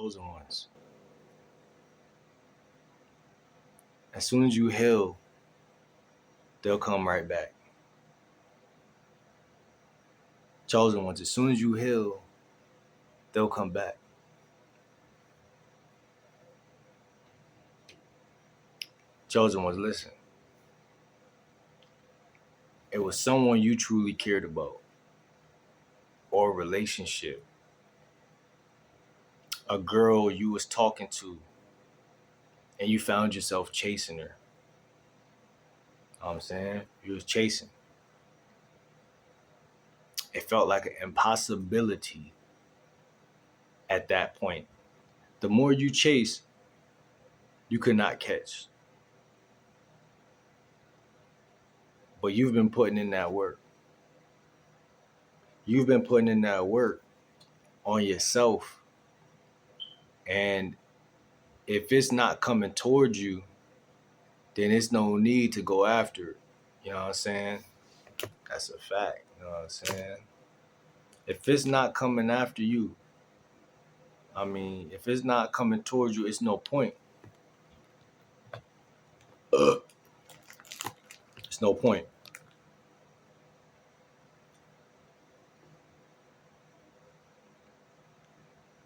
chosen ones. As soon as you heal, they'll come right back. Chosen ones, as soon as you heal, they'll come back. Chosen ones, listen. It was someone you truly cared about, or a relationship. A girl you was talking to, and you found yourself chasing her. You know what I'm saying? You was chasing. It felt like an impossibility at that point. The more you chase, you could not catch. But you've been putting in that work. You've been putting in that work on yourself. And if it's not coming towards you, then it's no need to go after it. You know what I'm saying? That's a fact. You know what I'm saying? If it's not coming after you, I mean, if it's not coming towards you, it's no point. It's no point.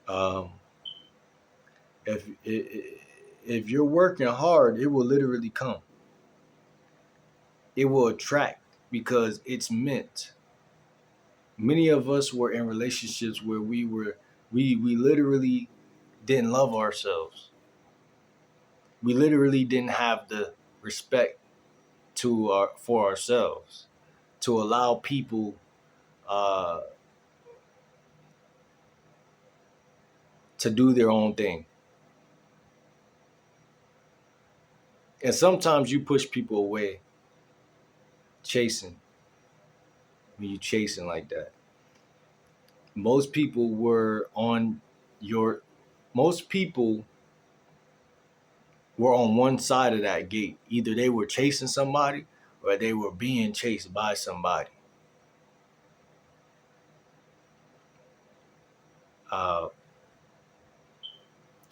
Um, if you're working hard, it will literally come. It will attract because it's meant. Many of us were in relationships where we literally didn't love ourselves. We literally didn't have the respect for ourselves to allow people uh, to do their own thing. And sometimes you push people away chasing when you chasing like that. Most people were on your most people were on one side of that gate. Either they were chasing somebody or they were being chased by somebody. Uh,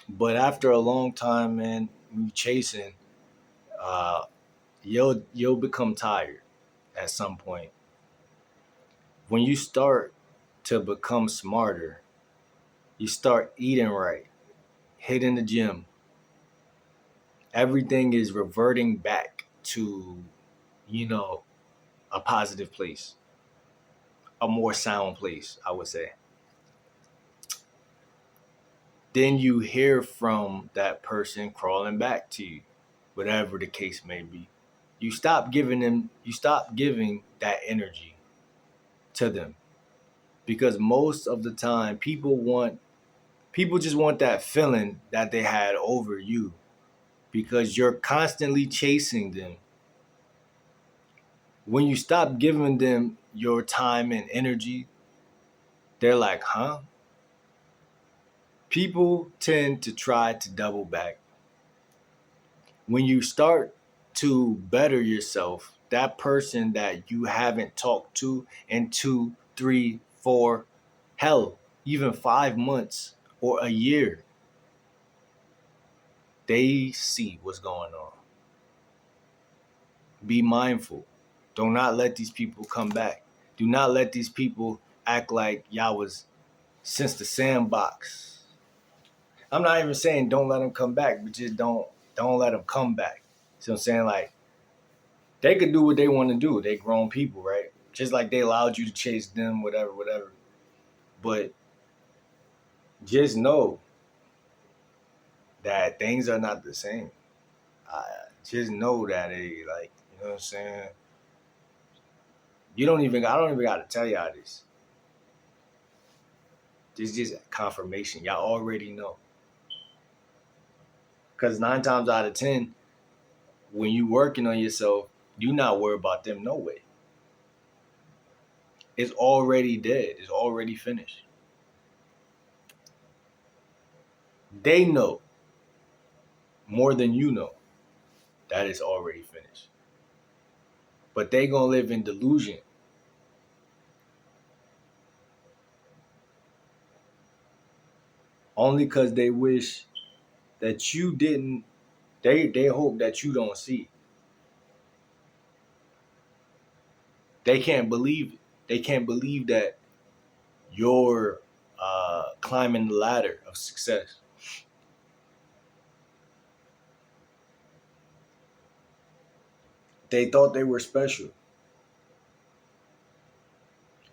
but after a long time, man, when you chasing, uh, you'll become tired at some point. When you start to become smarter, you start eating right, hitting the gym. Everything is reverting back to, you know, a positive place, a more sound place, I would say. Then you hear from that person crawling back to you, whatever the case may be. You stop giving that energy to them because most of the time people just want that feeling that they had over you because you're constantly chasing them. When you stop giving them your time and energy, they're like, huh? People tend to try to double back. When you start to better yourself, that person that you haven't talked to in 2, 3, 4, hell, even 5 months or a year, they see what's going on. Be mindful. Do not let these people come back. Do not let these people act like y'all was since the sandbox. I'm not even saying don't let them come back, but just don't let them come back. See what I'm saying? Like, they could do what they want to do. They grown people, right? Just like they allowed you to chase them, whatever, whatever. But just know that things are not the same. Just know that like, you know what I'm saying? I don't even gotta tell y'all this. This is just confirmation. Y'all already know. Because 9 times out of 10, when you working on yourself, you not worried about them no way. It's already dead. It's already finished. They know more than you know that it's already finished. But they gonna live in delusion. only because they wish that you didn't. They hope that you don't see. They can't believe it. They can't believe that you're climbing the ladder of success. They thought they were special.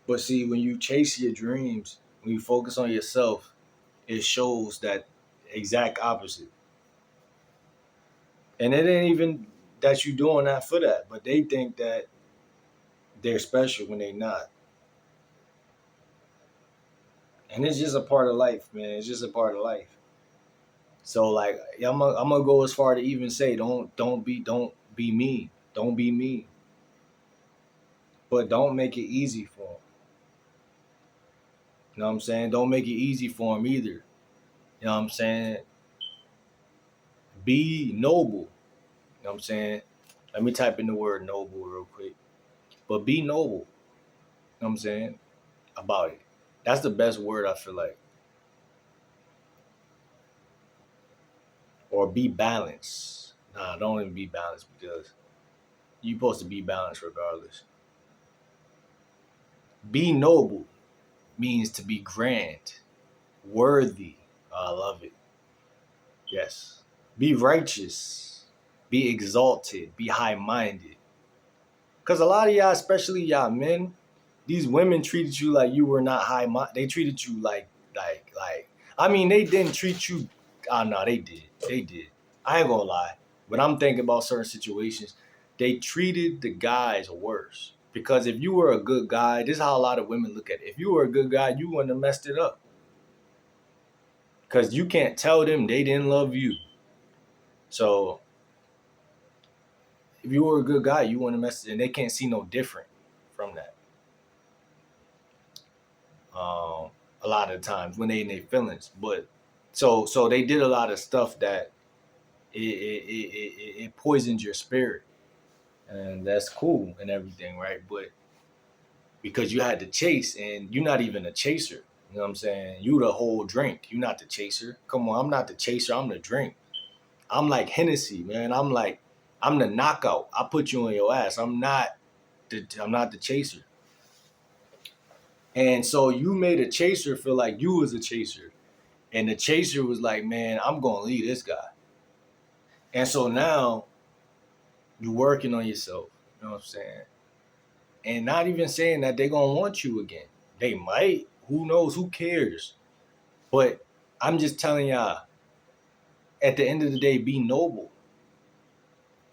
But see, when you chase your dreams, when you focus on yourself, it shows that exact opposite. And it ain't even that you doing that for that, but they think that they're special when they're not. And it's just a part of life, man. It's just a part of life. So like, I'm gonna go as far to even say, don't be mean, don't be mean, but don't make it easy for them. You know what I'm saying? Don't make it easy for them either. You know what I'm saying? Be noble. You know what I'm saying? Let me type in the word noble real quick. But be noble. You know what I'm saying? About it. That's the best word I feel like. Or be balanced. Nah, don't even be balanced because you're supposed to be balanced regardless. Be noble means to be grand, worthy. I love it. Yes. Be righteous. Be exalted. Be high minded. Because a lot of y'all, especially y'all men, these women treated you like you were not high minded. They treated you like. I mean, they didn't treat you. Oh, no, they did. They did. I ain't gonna lie. When I'm thinking about certain situations, they treated the guys worse. Because if you were a good guy, this is how a lot of women look at it. If you were a good guy, you wouldn't have messed it up. Because you can't tell them they didn't love you. So if you were a good guy, you wouldn't have messed it, and they can't see no different from that. Um, a lot of times when they in their feelings, but so they did a lot of stuff that it poisoned your spirit, and that's cool and everything, right? But because you had to chase, and you're not even a chaser. You know what I'm saying? You the whole drink. You're not the chaser. Come on, I'm not the chaser. I'm the drink. I'm like Hennessy, man. I'm the knockout. I put you on your ass. I'm not the chaser. And so you made a chaser feel like you was a chaser. And the chaser was like, man, I'm gonna leave this guy. And so now you're working on yourself. You know what I'm saying? And not even saying that they're gonna want you again. They might. Who knows? Who cares? But I'm just telling y'all, at the end of the day, be noble.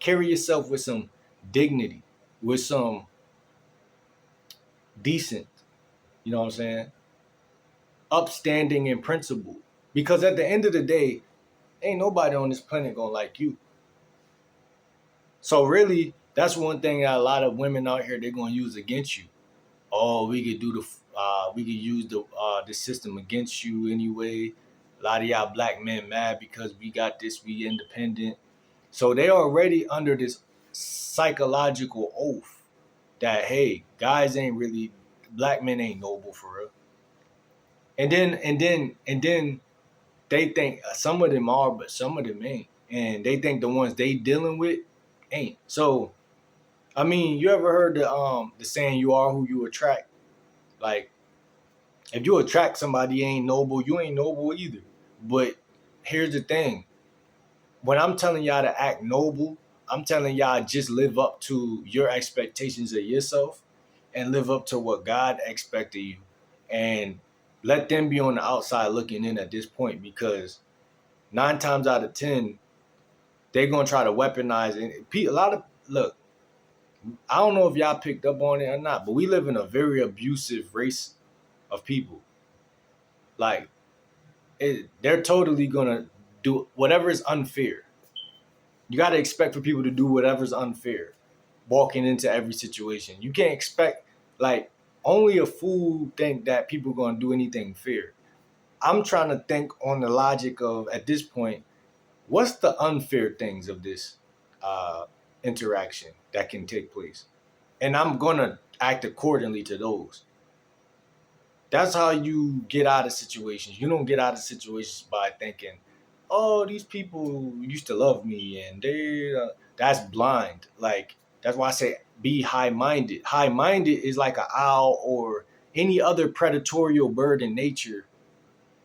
Carry yourself with some dignity, with some decent, you know what I'm saying? Upstanding and principled. Because at the end of the day, ain't nobody on this planet gonna like you. So really, that's one thing that a lot of women out here they're gonna use against you. Oh, we could use the system against you anyway. A lot of y'all black men mad because we got this, we independent. So they already under this psychological oath that hey, guys ain't really black men ain't noble for real. And then they think some of them are, but some of them ain't. And they think the ones they dealing with ain't. So I mean, you ever heard the saying you are who you attract? Like if you attract somebody ain't noble, you ain't noble either. But here's the thing. When I'm telling y'all to act noble, I'm telling y'all just live up to your expectations of yourself and live up to what God expected you. And let them be on the outside looking in at this point because 9 times out of 10, they're gonna try to weaponize it. A lot of look, I don't know if y'all picked up on it or not, but we live in a very abusive race of people. Like they're totally gonna do whatever is unfair. You got to expect for people to do whatever's unfair, walking into every situation. You can't expect like only a fool think that people are gonna do anything fair. I'm trying to think on the logic of at this point, what's the unfair things of this uh, interaction that can take place, and I'm gonna act accordingly to those. That's how you get out of situations. You don't get out of situations by thinking, "Oh, these people used to love me," and that's blind. Like that's why I say be high-minded. High-minded is like an owl or any other predatorial bird in nature,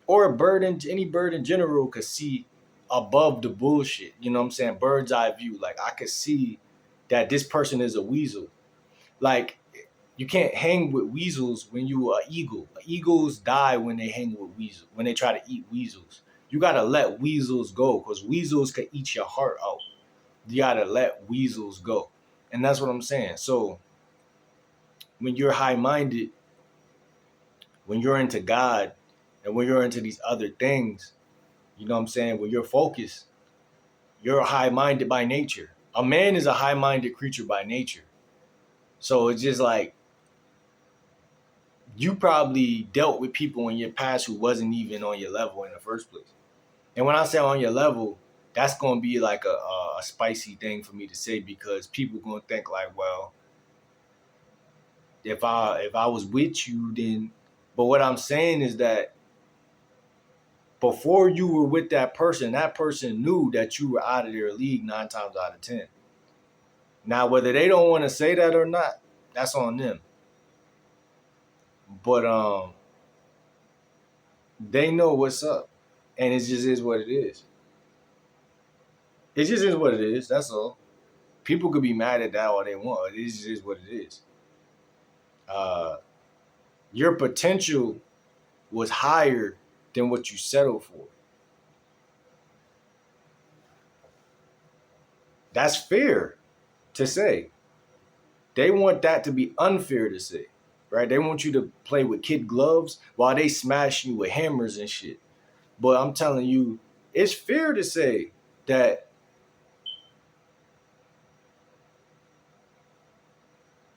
or a bird in any bird in general could see above the bullshit. You know what I'm saying? Bird's eye view. Like I could see that this person is a weasel. Like you can't hang with weasels when you are eagle. Eagles die when they hang with weasels, when they try to eat weasels. You gotta let weasels go because weasels can eat your heart out. You gotta let weasels go. And that's what I'm saying. So when you're high minded, when you're into God, and when you're into these other things, you know what I'm saying? When you're focused, you're high minded by nature. A man is a high minded creature by nature. So it's just like you probably dealt with people in your past who wasn't even on your level in the first place. And when I say on your level, that's going to be like a spicy thing for me to say because people going to think like, well, if I was with you, then. But what I'm saying is that before you were with that person knew that you were out of their league 9 times out of 10. Now, whether they don't want to say that or not, that's on them. But they know what's up, and it just is what it is. It just is what it is. That's all. People could be mad at that all they want. It just is what it is. Uh, your potential was higher than what you settled for. That's fair to say. They want that to be unfair to say, right? They want you to play with kid gloves while they smash you with hammers and shit. But I'm telling you, it's fair to say that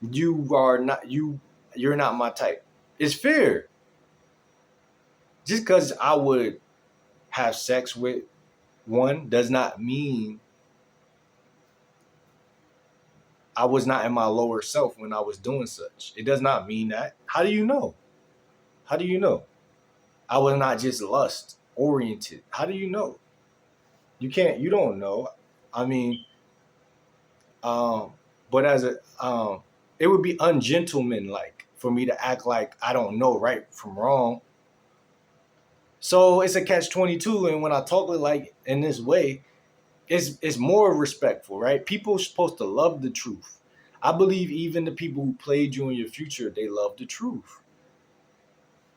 you're not my type. It's fair. Just because I would have sex with one does not mean I was not in my lower self when I was doing such. It does not mean that. How do you know? How do you know? I was not just lust oriented. How do you know? You don't know. I mean, um, but it would be ungentlemanlike for me to act like I don't know right from wrong. So it's a catch-22, and when I talk like in this way, it's more respectful, right? People are supposed to love the truth. I believe even the people who played you in your future, they love the truth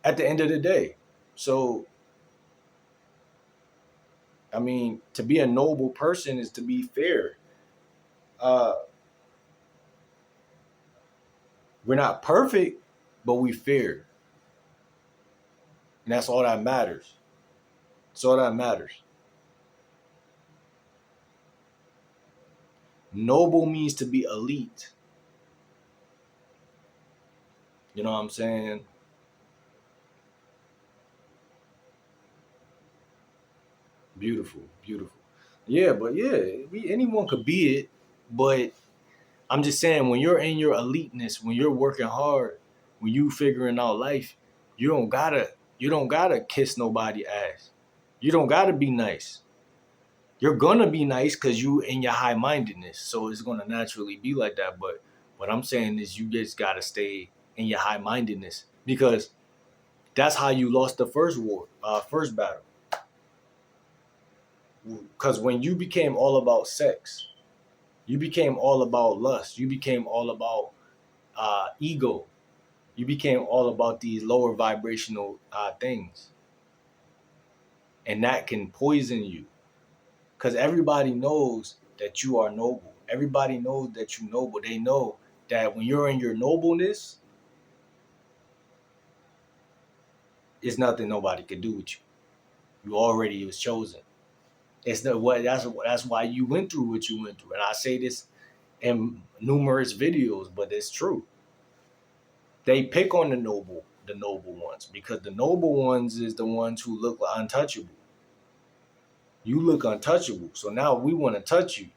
at the end of the day. So, I mean, to be a noble person is to be fair. Uh, we're not perfect, but we fair. And that's all that matters. That's all that matters. Noble means to be elite. You know what I'm saying? Beautiful, beautiful. Yeah, but yeah, anyone could be it. But I'm just saying, when you're in your eliteness, when you're working hard, when you figuring out life, you don't gotta you don't gotta kiss nobody ass. You don't gotta be nice. You're gonna be nice because you in your high mindedness, so it's gonna naturally be like that. But what I'm saying is, you just gotta stay in your high mindedness because that's how you lost the first battle. Because when you became all about sex, you became all about lust, you became all about ego, you became all about these lower vibrational things, and that can poison you. Because everybody knows that you are noble. Everybody knows that you noble. They know that when you're in your nobleness, it's nothing nobody could do with you. You already was chosen. It's the what that's why you went through what you went through. And I say this in numerous videos, but it's true. They pick on the noble ones, because the noble ones is the ones who look untouchable. You look untouchable. So now we want to touch you.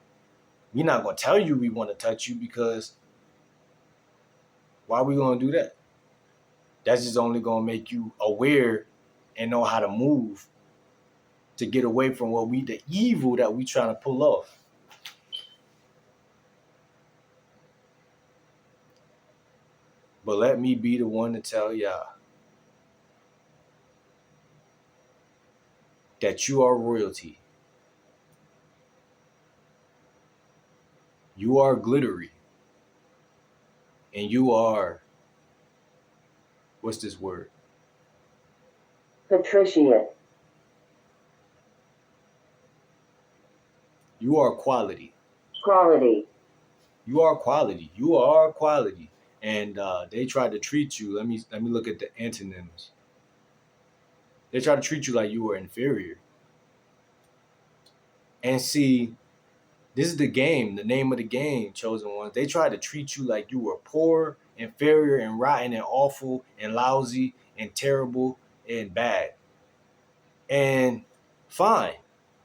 We're not gonna tell you we want to touch you, because why are we gonna do that? That's just only gonna make you aware and know how to move to get away from the evil that we trying to pull off. But let me be the one to tell y'all that you are royalty. You are glittery. And you are, what's this word? Patricia. You are quality. Quality. You are quality. You are quality. And they try to treat you. Let me look at the antonyms. They try to treat you like you were inferior. And see, this is the game, the name of the game, chosen ones. They try to treat you like you were poor, inferior, and rotten, and awful, and lousy, and terrible, and bad. And fine.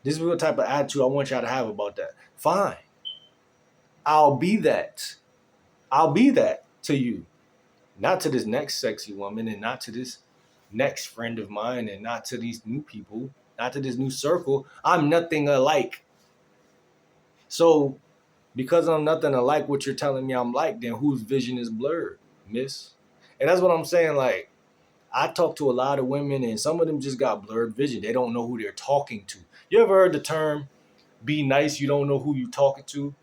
This is what type of attitude I want y'all to have about that. Fine. I'll be that. I'll be that to you. Not to this next sexy woman, and not to this next friend of mine, and not to these new people, not to this new circle. I'm nothing alike. So because I'm nothing alike what you're telling me I'm like, then whose vision is blurred, miss? And that's what I'm saying. Like, I talk to a lot of women, and some of them just got blurred vision. They don't know who they're talking to. You ever heard the term be nice, you don't know who you're talking to?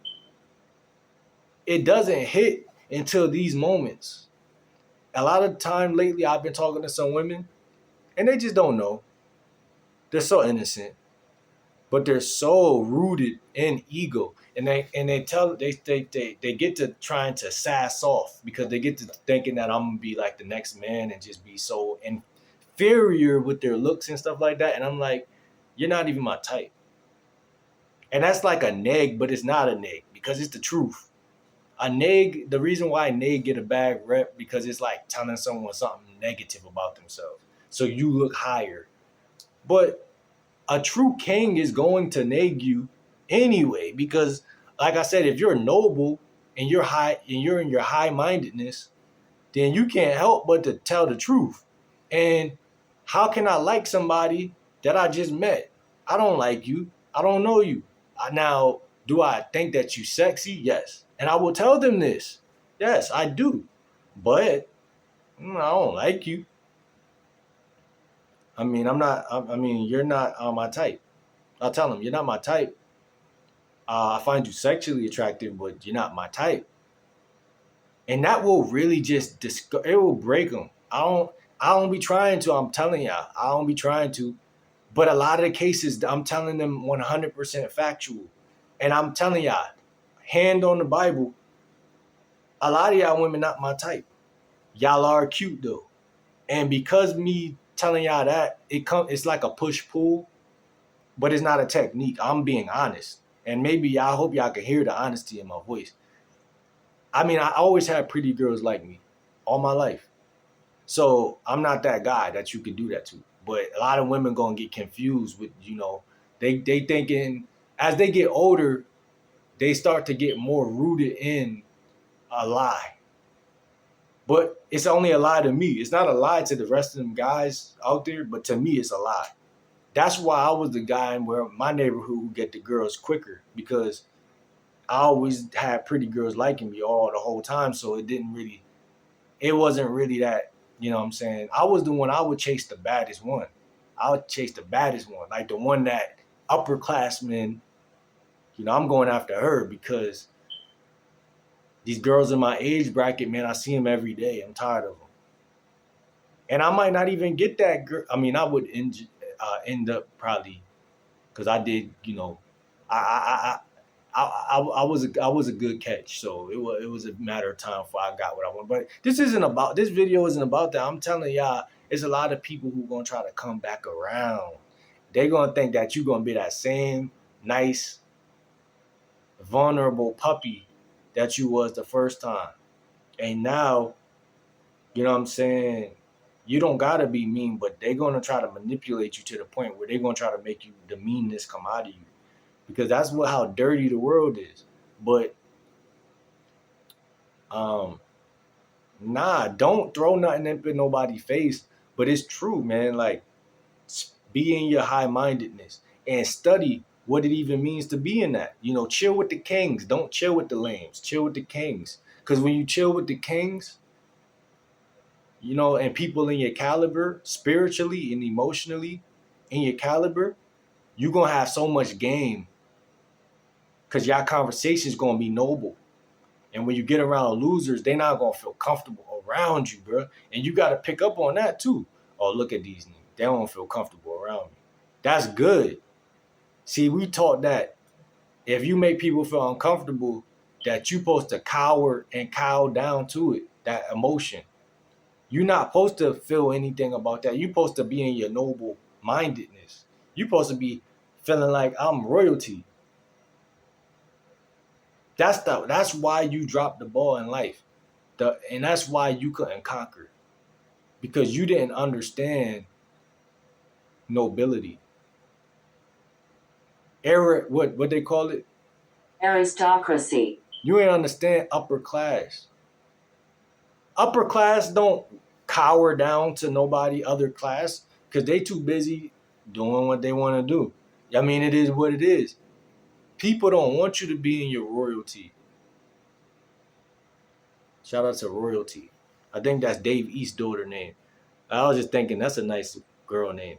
It doesn't hit until these moments. A lot of the time lately, I've been talking to some women, and they just don't know. They're so innocent, but they're so rooted in ego, and they get to trying to sass off because they get to thinking that I'm gonna be like the next man and just be so inferior with their looks and stuff like that. And I'm like, you're not even my type. And that's like a neg, but it's not a neg because it's the truth. A neg, the reason why a neg get a bad rep because it's like telling someone something negative about themselves. So you look higher. But a true king is going to neg you anyway because, like I said, if you're noble and you're high and you're in your high-mindedness, then you can't help but to tell the truth. And how can I like somebody that I just met? I don't like you. I don't know you. Now, do I think that you sexy? Yes. And I will tell them this. Yes, I do. But I don't like you. I mean, I'm not, I mean, you're not my type. I'll tell them, you're not my type. I find you sexually attractive, but you're not my type. And that will really just, it will break them. I don't be trying to, I'm telling y'all. I don't be trying to. But a lot of the cases, I'm telling them 100% factual. And I'm telling y'all, hand on the Bible, a lot of y'all women not my type. Y'all are cute though. And because me telling y'all that, it's like a push-pull, but it's not a technique. I'm being honest. And maybe I hope y'all can hear the honesty in my voice. I mean, I always had pretty girls like me all my life. So I'm not that guy that you could do that to. But a lot of women gonna get confused with, they thinking as they get older, they start to get more rooted in a lie. But it's only a lie to me. It's not a lie to the rest of them guys out there, but to me it's a lie. That's why I was the guy in where my neighborhood would get the girls quicker because I always had pretty girls liking me all the whole time. So it wasn't really that, you know what I'm saying? I was the one, I would chase the baddest one. I would chase the baddest one, like the one that upperclassmen, I'm going after her because these girls in my age bracket, man, I see them every day. I'm tired of them. And I might not even get that girl. I mean, I would end up probably because I did, I, I was a good catch, so it was a matter of time before I got what I want. But this video isn't about that. I'm telling y'all, it's a lot of people who gonna try to come back around. They're gonna think that you're gonna be that same nice, vulnerable puppy that you was the first time. And now, you know what I'm saying? You don't gotta be mean, but they're gonna try to manipulate you to the point where they're gonna try to make you the meanness come out of you. Because that's how dirty the world is. But Nah, don't throw nothing in nobody's face. But it's true, man. Like, be in your high-mindedness and study what it even means to be in that. You know, chill with the kings. Don't chill with the lames. Chill with the kings. Because when you chill with the kings, you know, and people in your caliber, spiritually and emotionally in your caliber, you're going to have so much game because your conversation is going to be noble. And when you get around losers, they're not going to feel comfortable around you, bro. And you got to pick up on that too. Oh, look at these niggas. They don't feel comfortable around me. That's good. See, we taught that if you make people feel uncomfortable, that you're supposed to cower and cow down to it, that emotion. You're not supposed to feel anything about that. You're supposed to be in your noble mindedness. You're supposed to be feeling like I'm royalty. That's why you dropped the ball in life. And that's why you couldn't conquer. Because you didn't understand nobility. What they call it? Aristocracy. You ain't understand upper class. Upper class don't cower down to nobody other class because they too busy doing what they want to do. I mean, it is what it is. People don't want you to be in your royalty. Shout out to royalty. I think that's Dave East's daughter name. I was just thinking that's a nice girl name.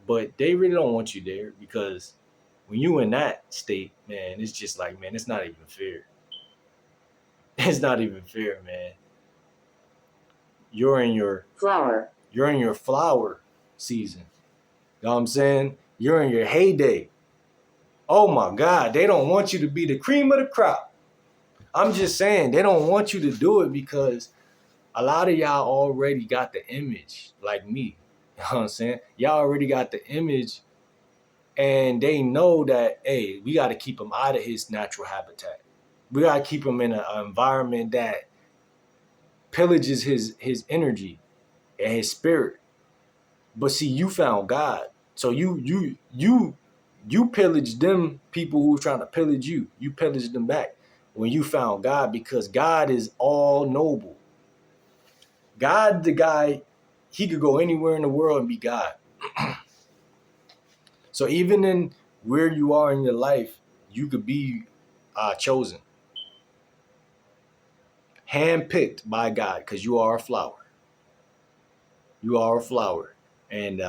But they really don't want you there because when you in that state, man, it's just like, man, it's not even fair. It's not even fair, man. You're in your flower season. You know what I'm saying? You're in your heyday. Oh my God, they don't want you to be the cream of the crop. I'm just saying, they don't want you to do it because a lot of y'all already got the image, like me. You know what I'm saying? Y'all already got the image, and they know that, hey, we got to keep him out of his natural habitat. We got to keep him in an environment that pillages his energy and his spirit. But see, you found God. So you pillaged them people who were trying to pillage you. You pillaged them back when you found God because God is all noble. God, the guy, he could go anywhere in the world and be God. So even in where you are in your life, you could be chosen, handpicked by God because you are a flower. You are a flower. And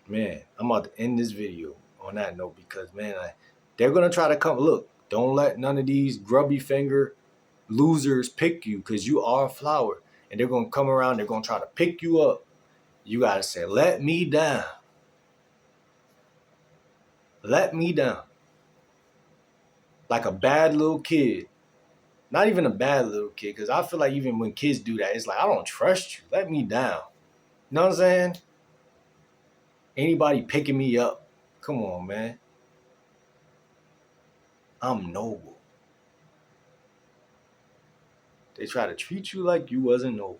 man, I'm about to end this video on that note because, man, they're going to try to come. Look, don't let none of these grubby finger losers pick you because you are a flower. And they're going to come around. They're going to try to pick you up. You got to say, let me down. Let me down. Like a bad little kid. Not even a bad little kid because I feel like even when kids do that, it's like, I don't trust you. Let me down. You know what I'm saying? Anybody picking me up. Come on, man. I'm noble. They try to treat you like you wasn't noble.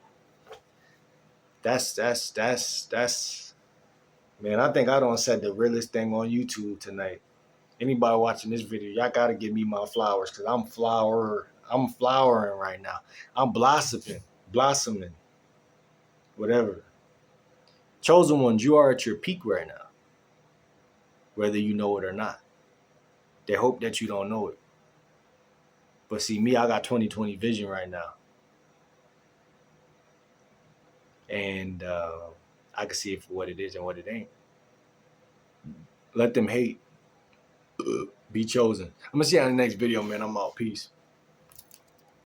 That's man, I think I done said the realest thing on YouTube tonight. Anybody watching this video, y'all gotta give me my flowers because I'm flowering right now. I'm blossoming, whatever. Chosen ones, you are at your peak right now, whether you know it or not. They hope that you don't know it. But see, me, I got 20/20 vision right now. And I can see it for what it is and what it ain't. Let them hate. Be chosen. I'm going to see you in the next video, man. I'm out. Peace.